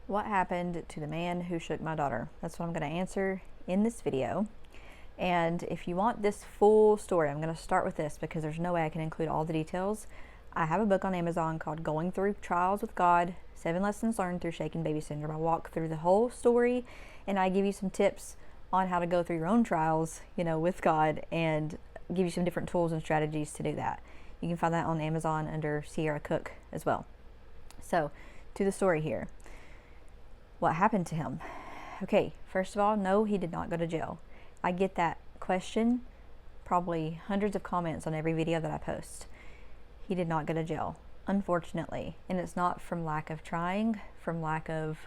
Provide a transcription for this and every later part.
What happened to the man who shook my daughter? That's what I'm going to answer in this video. And if you want this full story, I'm going to start with this because there's no way I can include all the details. I have a book on Amazon called Going Through Trials with God, 7 Lessons Learned Through Shaken Baby Syndrome. I walk through the whole story and I give you some tips on how to go through your own trials, with God, and give you some different tools and strategies to do that. You can find that on Amazon under Sierra Cook as well. So, to the story here. What happened to him? Okay, first of all, no, he did not go to jail. I get that question, probably hundreds of comments on every video that I post. He did not go to jail, unfortunately. And it's not from lack of trying, from lack of,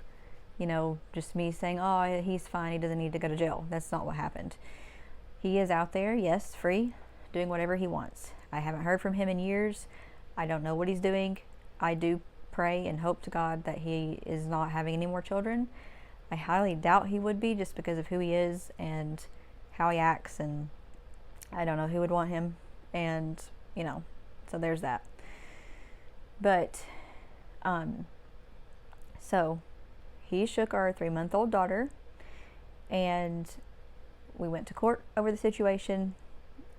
just me saying, oh, he's fine, he doesn't need to go to jail. That's not what happened. He is out there, yes, free, doing whatever he wants. I haven't heard from him in years. I don't know what he's doing. I do pray and hope to God that he is not having any more children. I highly doubt he would be, just because of who he is and how he acts, and I don't know who would want him, and so there's that. But so he shook our 3-month-old daughter, and we went to court over the situation,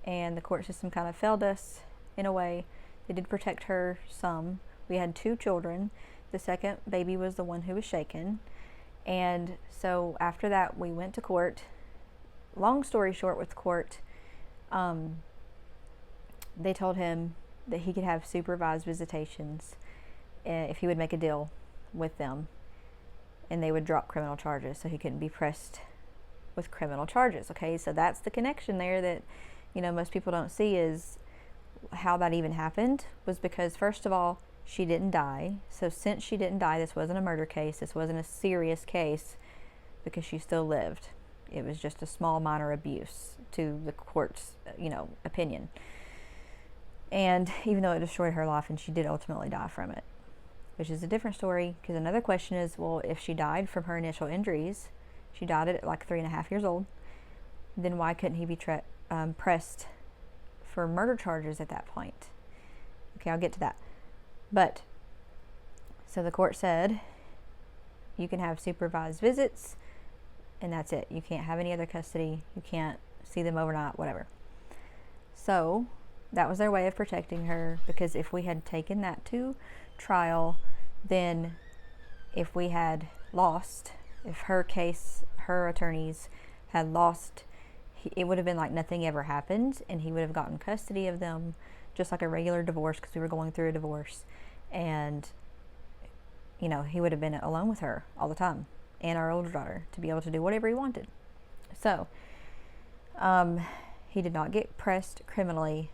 and the court system kind of failed us in a way. They did protect her some. We had 2 children. The second baby was the one who was shaken. And so after that, we went to court. Long story short, with court, they told him that he could have supervised visitations if he would make a deal with them, and they would drop criminal charges, so he couldn't be pressed with criminal charges. Okay, so that's the connection there that most people don't see, is how that even happened was because, first of all, she didn't die. So since she didn't die, this wasn't a murder case. This wasn't a serious case because she still lived. It was just a small minor abuse to the court's, opinion. And even though it destroyed her life, and she did ultimately die from it, which is a different story, because another question is, well, if she died from her initial injuries, she died at like 3.5 years old, then why couldn't he be pressed for murder charges at that point? Okay, I'll get to that. But, so the court said, you can have supervised visits, and that's it. You can't have any other custody. You can't see them overnight, whatever. So, that was their way of protecting her, because if we had taken that to trial, then if we had lost, if her case, her attorneys had lost, it would have been like nothing ever happened, and he would have gotten custody of them, just like a regular divorce, because we were going through a divorce. And he would have been alone with her all the time, and our older daughter, to be able to do whatever he wanted. So he did not get pressed criminally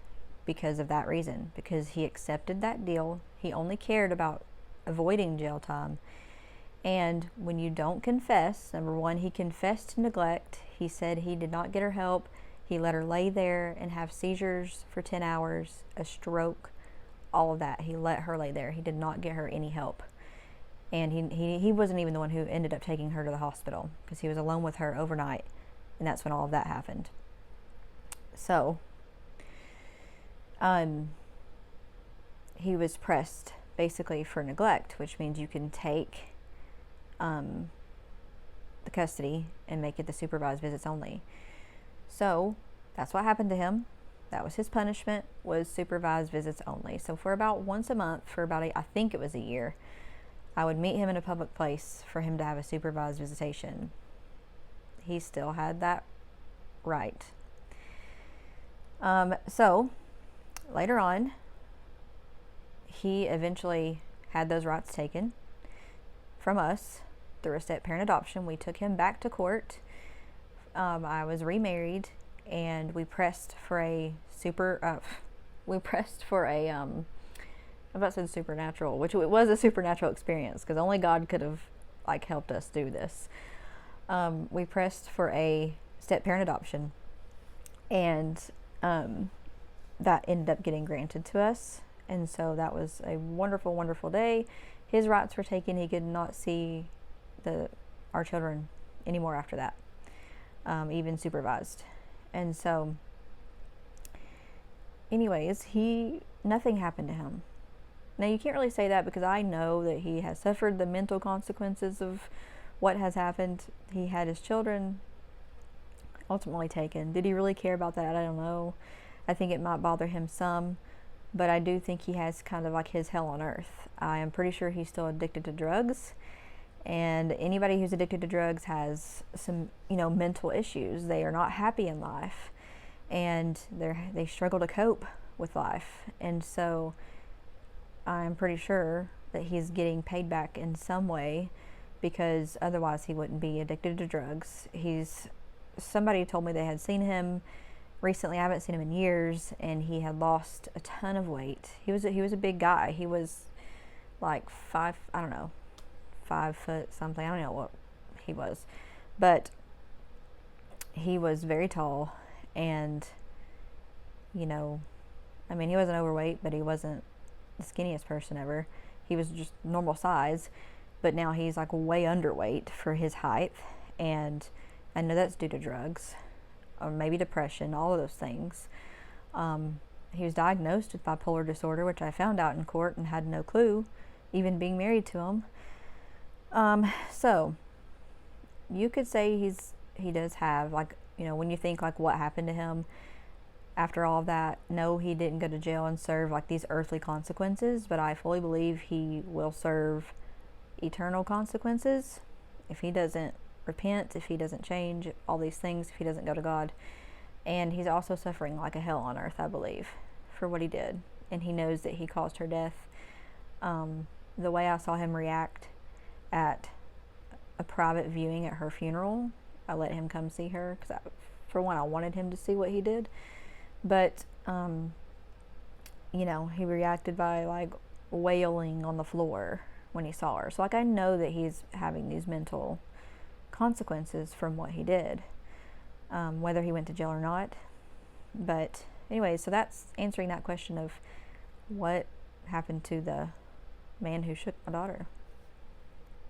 because of that reason, because he accepted that deal. He only cared about avoiding jail time. And when you don't confess, number one, he confessed to neglect. He said he did not get her help. He let her lay there and have seizures for 10 hours, a stroke, all of that. He let her lay there. He did not get her any help. And he wasn't even the one who ended up taking her to the hospital, because he was alone with her overnight, and that's when all of that happened. So, he was pressed basically for neglect, which means you can take the custody and make it the supervised visits only. So that's what happened to him. That was his punishment, was supervised visits only. So for about once a month, for about I think it was a year, I would meet him in a public place for him to have a supervised visitation. He still had that right. So later on, he eventually had those rights taken from us through a step-parent adoption. We took him back to court. I was remarried, and we pressed for a I'm about to say supernatural, which it was a supernatural experience, because only God could have helped us do this. We pressed for a step-parent adoption, and that ended up getting granted to us. And so that was a wonderful, wonderful day. His rights were taken. He could not see our children anymore after that, even supervised. And so anyways, nothing happened to him. Now, you can't really say that because I know that he has suffered the mental consequences of what has happened. He had his children ultimately taken. Did he really care about that? I don't know. I think it might bother him some, but I do think he has kind of like his hell on earth. I am pretty sure he's still addicted to drugs, and anybody who's addicted to drugs has some, mental issues. They are not happy in life, and they struggle to cope with life. And so I'm pretty sure that he's getting paid back in some way, because otherwise he wouldn't be addicted to drugs. Somebody told me they had seen him recently. I haven't seen him in years, and he had lost a ton of weight. He was a big guy. He was like 5 foot something. I don't know what he was, but he was very tall, and he wasn't overweight, but he wasn't the skinniest person ever. He was just normal size, but now he's like way underweight for his height, and I know that's due to drugs or maybe depression, all of those things. He was diagnosed with bipolar disorder, which I found out in court and had no clue, even being married to him. So you could say he does have, like, when you think like what happened to him after all of that, no, he didn't go to jail and serve like these earthly consequences, but I fully believe he will serve eternal consequences if he doesn't repent, if he doesn't change, all these things, if he doesn't go to God. And he's also suffering like a hell on earth, I believe, for what he did. And he knows that he caused her death. The way I saw him react at a private viewing at her funeral, I let him come see her because, for one, I wanted him to see what he did. But, he reacted by like wailing on the floor when he saw her. So like I know that he's having these mental consequences from what he did, whether he went to jail or not. But anyway, so that's answering that question of what happened to the man who shook my daughter.